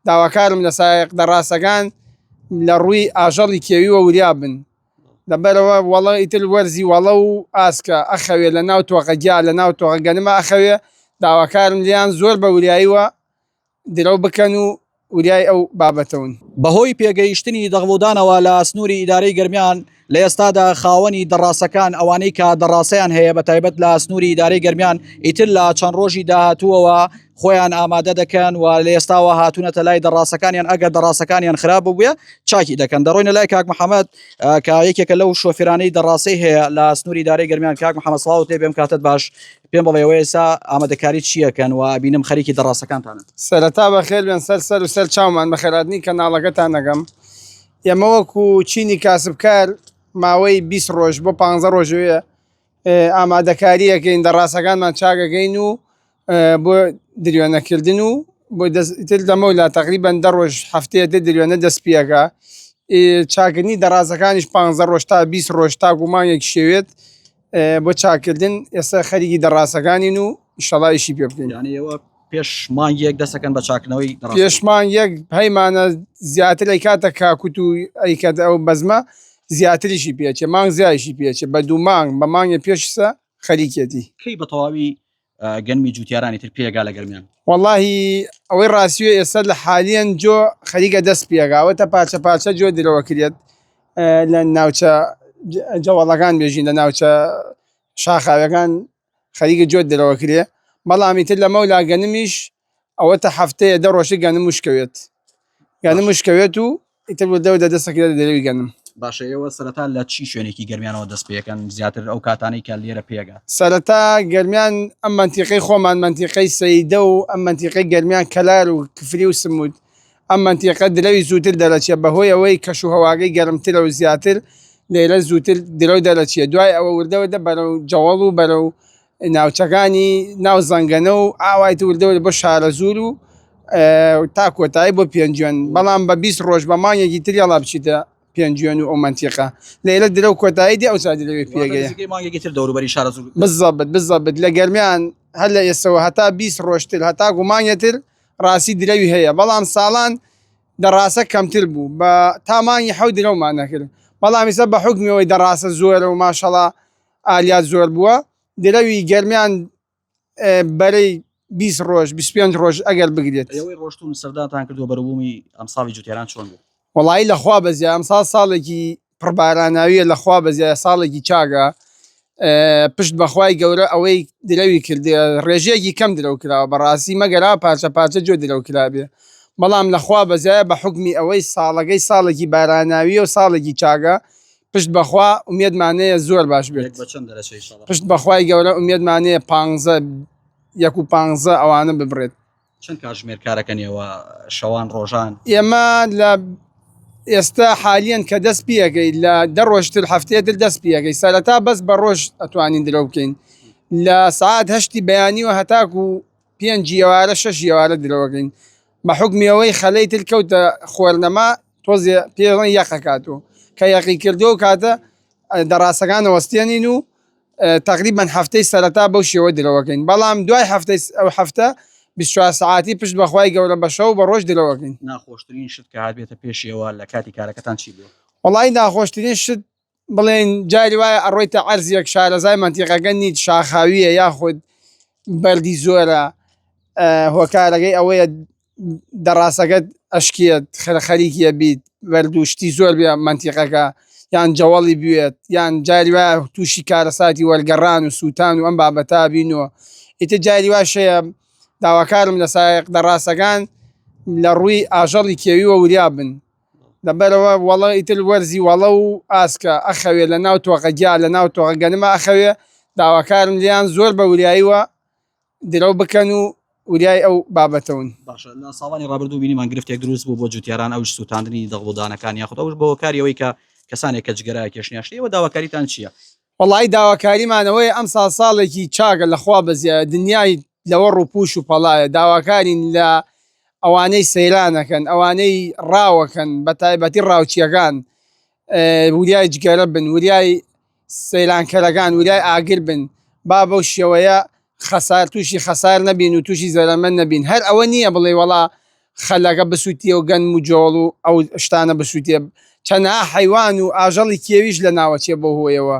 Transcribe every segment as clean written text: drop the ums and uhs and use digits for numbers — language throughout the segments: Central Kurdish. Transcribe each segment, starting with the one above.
داواکارم لە سایق دەڕاستەکان لە ڕووی ئاژەڵی کێویوە وریا بن لەبەرەوە وەڵە ئیتر وەرزی وەڵە و ئاسکە ئەخەوێ لە ناو تۆقە گیا لە ناو تۆقە گەنمە ئەخەوێ داواکارم لیان زۆر بە وریاییوە درەو بکەن و وریای ئەو بابەتەون. بەهۆی پێگەیشتنی دەغڵودانەوە لە سنووری ئیدارەی گەرمیان لە ئێستادا خاوەنی دەڕاستەکان ئەوانەی کە دەڕاستیان هەیە بە تایبەت لە سنووری ئیدارەی گەرمیان ئیتر لە چەند ڕۆژی داهاتووەوە خۆیان ئامادە دەکەن و لە ئێستاوە هاتوونەتە لای دەڕاستەکانیان ئەگەر دەڕاستەکانیان خراپ بووە چاکی دەکەن. دەڕۆینە لای کاک محەممەد کە یەکێکە لەو شۆفێرانەی دەڕاستی هەیە لە سنووری ئیدارەی گەرمیان. کاک محەممەد سڵاو تێ بێم کاتت باش پێم بڵێەوە ئێستا ئامادەکاری چیەکەن و بینم خەریکی دەڕاستەکانتانن. سەرەتا بەخێر بێن سەر و سەر چاومان بەخێراتنی کەناڵەکەتان نەگەم. ئێمە وەکو چینی کاسبکار ماوەی 20 ڕۆژ بۆ 15 ڕۆژوێ ئامادەکاریەکەین دەڕاستەکانمان چاکەکەین و بۆ دریۆنەکردن و بۆ تر دەمەولا تقریبان 10 ڕۆژ هەفتەیە دریۆنە دەست پێەکە چاکردنی دەڕاستەکانیش 15 ڕۆژ تا 20 ڕۆژ تا گومانێک شێوێت بۆ چاکردن. ئێستا خەریکی دەڕاستەکانین و ئیشەڵا ئیشی پێ بکەین. پێش مانگیەک دەستەکەن بە چاکنەوەی پێشمان یەک هەیمانە زیاتر ئەی کاتە کاکوت و ئەیکات ئەو بەزمە زیاتریشی پێچێ مانگ زیایشی پێچێ بە دوو مانگ بە مانگە پێشسە خەریکێتی. کەی بە تەواوی گەنمی جوتیارانی تر پێگا لە گەرمیان؟ واللهی ئەوەی ڕاستیوە ئێستا لە حالیان جۆ خەریکە دەست پێگاوەتە پارچە پارچە جۆ درەوە کرێت لە ناوچە جەوەڵەکان بێژین لە ناوچە شاخاوەکان خەریکە جۆ درەوە کرێ. بەڵامی تر لە مەولا گەنمیش ئەوەتە هەفتەیە 10 ڕۆژی گەنم وشکەوێت و ئیتر بۆ دەودە دەستەکرێت دەروی گەنم. باشە ئێوە سەرەتا لە چی شوێنێکی گەرمیانەوە دەست پێەکەن زیاتر ئەو کاتانەی کە لێرە پێگا؟ سەرەتا گەرمیان ئەم منتیقەی خۆمان منتیقەی سەیدە و ئەم منتیقەی گەرمیان کەلار و کفری و سمود ئەم منتیقە درەوی زووتر دەرەچێت بەهۆی ئەوەی کەش و هەواگەی گەرمترە و زیاتر لێرە زووتر درەو دەرەچێت. دوای ئەوە وردەوەدە بەرەو جەوەڵ و بەرەو ناوچەکانی ناو زەنگەنە و ئاوایت وردەوە بۆ شارە زور و تا کۆتایی بۆ پێنجوێن. بەڵام بە 20 ڕۆژ بە مانگێکی تری هەڵا بچیتە پێنجوێن و ئەو منتیقە لێرە درەو کۆتایی دی ئەو سادرەوێ پێگەیەتر دەوروبەری شارە زور بزەبت لە گەرمیان هەر لە ئێستەوە هەتا 20 ڕۆژتر هەتا گومانیەتر ڕاستی درەوی هەیە. بەڵام ساڵان دەڕاستە کەمتر بوو بە تامانی حەوت درەومان نەکرد. بەڵام ئێستا بە حکمیەوەی دەڕاستە زۆرە و ماشەڵا ئالیات زۆر بووە درەوی گەرمیان بەرەی 20 ڕۆژ 25 ڕۆژ ئەگەر بگرێت. ئەوەی ڕۆشتون سەرداتان کردووە بەرەبوومی ئەم ساڵی جوتیاران چۆن بوو؟ وەڵایی لەخوا بەزیە ئەم ساڵێکی پڕباراناویە لەخوا بەزیە ساڵێکی چاگە پشت بەخوای گەورە ئەوەی درەوی کردێ ڕێژەیەکی کەم درەو کراوە بەڕاستی مەگەرا پارچە پارچە جۆ درەو کرابێ. بەڵام لەخوا بەزایە بە حکمی ئەوەی ساڵەکەی ساڵێکی باراناویە و ساڵێکی چاگە پشت بەخوا ئومێدمانەیە زۆر باش بێت. پشت بەخوای گەورە ئومێدمانەیە 15 ئەوانە ببرێت. چەند کاتژمێر کارەکەنیەوە شەوان ڕۆژان؟ ئێمە لە ئێستا حالیان کە دەست پێەکەی لە 10 ڕۆژتر هەفتەیەتر دەست پێەکەی سەرەتا بەس بە ڕۆژ ئەتوانین درەو بکەین لە سعات 8 بەیانیوە هەتاکو 5 ئێوارە 6 ئێوارە درەوەکەین بە حکمیەوەی خەلەی تر کەوتە خۆرنەما تۆزێ پێڵەن یەقەکاتەوە کە یەقی کردو کاتە دەڕاستەکان وەستێنین و تقریبان هەفتەی سەرەتا بەو شێوە درەوەکەین. بەڵام دوای هەفتە 24 ساعتی پشت بەخوای گەورە بە شەو بە ڕۆژ درەوەکەین. ناخۆشترین شت کە هاتبێتە پێشەوە لە کاتی کارەکەتان چی بوو؟ وەڵای ناخۆشترین شت بڵێن جاری وایە ئەڕۆیتە عەرزێک شارەزای منتیقەکە نیت شاخاویە یاخود بەردی زۆرە هۆکارەکەی ئەوەیە دەڕاستەکەت ئەشکێت خەریکیە بیت بەردوشتی زۆر بێ منتیقەکە یان جەوەڵی بوێت یان جاری وایە تووشی کارەساتی وەرگەڕان و سووتان و ئەم بابەتا بینەوە. ئیتر جاری واشەیە داواکارم لە سایق دەڕاستەکان لە ڕووی ئاژەڵی کێویوە وریا بن لەبەرەوە وەڵە ئیتر وەرزی وەڵە و ئاسکە ئەخەوێ لە ناو تۆقە گیا لە ناو تۆقە گەنمە ئەخەوێ داواکارم لیان زۆر بە وریاییوە درەو بکەن و وریای ئەو بابەتەون. باشە لە ساڵانی ڕابردوو بینیمان گرفتێک دروست بوو بۆ جوتیاران ئەوش سووتاندنی دەغڵودانەکان یاخود ئەوش بە هۆکاریەوەی کە کەسانێک کە جگەرای کێشنیاشتەوە داواکاریتان چییە؟ وەڵی داواکاریمانەوەی ئەم ساڵێکی چاکە لەخوا بەزیە دنیای لەوە ڕووپوش و پەڵایە داواکارین لە ئەوانەی سەیرانەکەن ئەوانەی ڕاوەکەن بە تایبەتی ڕاوچیەکان وریای جگەرە بن وریای سەیرانکەرەکان وریای ئاگر بن با بەو شێوەیە خەسار تووشی خەسار نەبین و تووشی زەرەمەند نەبین. هەر ئەوە نییە بڵێ وەڵا خەلەکە بسووتیە و گەنم و جۆڵ و ئەو شتانە بسووتێ چەنەها حیوان و ئاژەڵی کێویش لە ناوەچێ بۆ هۆیەوە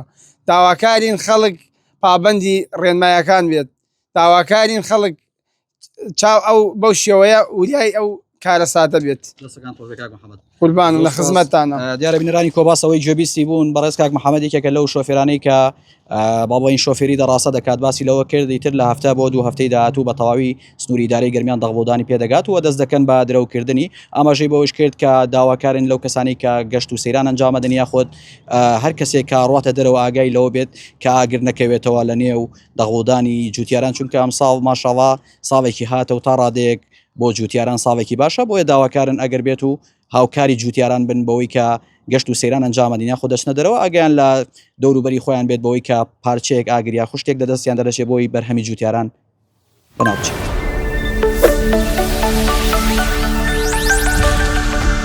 داواکارین خەڵک پابەندی ڕێنمایەکان بێت داواکارین خەڵک چاو ئەو بەو شێوەیە وریای ئەو کارە سادە بێت قوربانم لە خزمەتتانە دیارە بینەرانی کۆباسەوەی گوێبیستی بوون بەڕێز کاک محەممەد یەکێکە لەو شۆفێرانەی کە بابڵین شۆفێری دەڕاستە دەکات باسی لەوە کردی تر لە هەفتە بۆ 2 هەفتەی داهاتوو بە تەواوی سنووری ئیدارەی گەرمیان دەغڵودانی پێدەگات و دەست دەکەن بە درەوکردنی ئاماژەی بەوەش کرد کە داواکارن لەو کەسانی کە گەشت و سەیران ئەنجامەدەن یاخۆت هەر کەسێک کە ڕاتە دەرەوە ئاگای لەوە بێت کە ئاگر نەکەوێتەوە لە نێو دەغڵودانی جوتیاران چونکە ئەم ساڵ ماشەڵڵا ساڵێکی هاتە و تا ڕادەیەک بۆ جوتیاران ساڵێکی باشە بۆیە داواکارن ئەگەر بێت و هاوکاری جوتیاران بن بەوەی کە گەشت و سەیران ئەنجامەدەنیا خۆ دەچنە دەرەوە ئەگەیان لە دەوروبەری خۆیان بێت بەوەی کە پارچەیەک ئاگریا خوشتێک دەدەستیان دەرەچێت بۆی بەرهەمی جوتیاران بەناوچێت.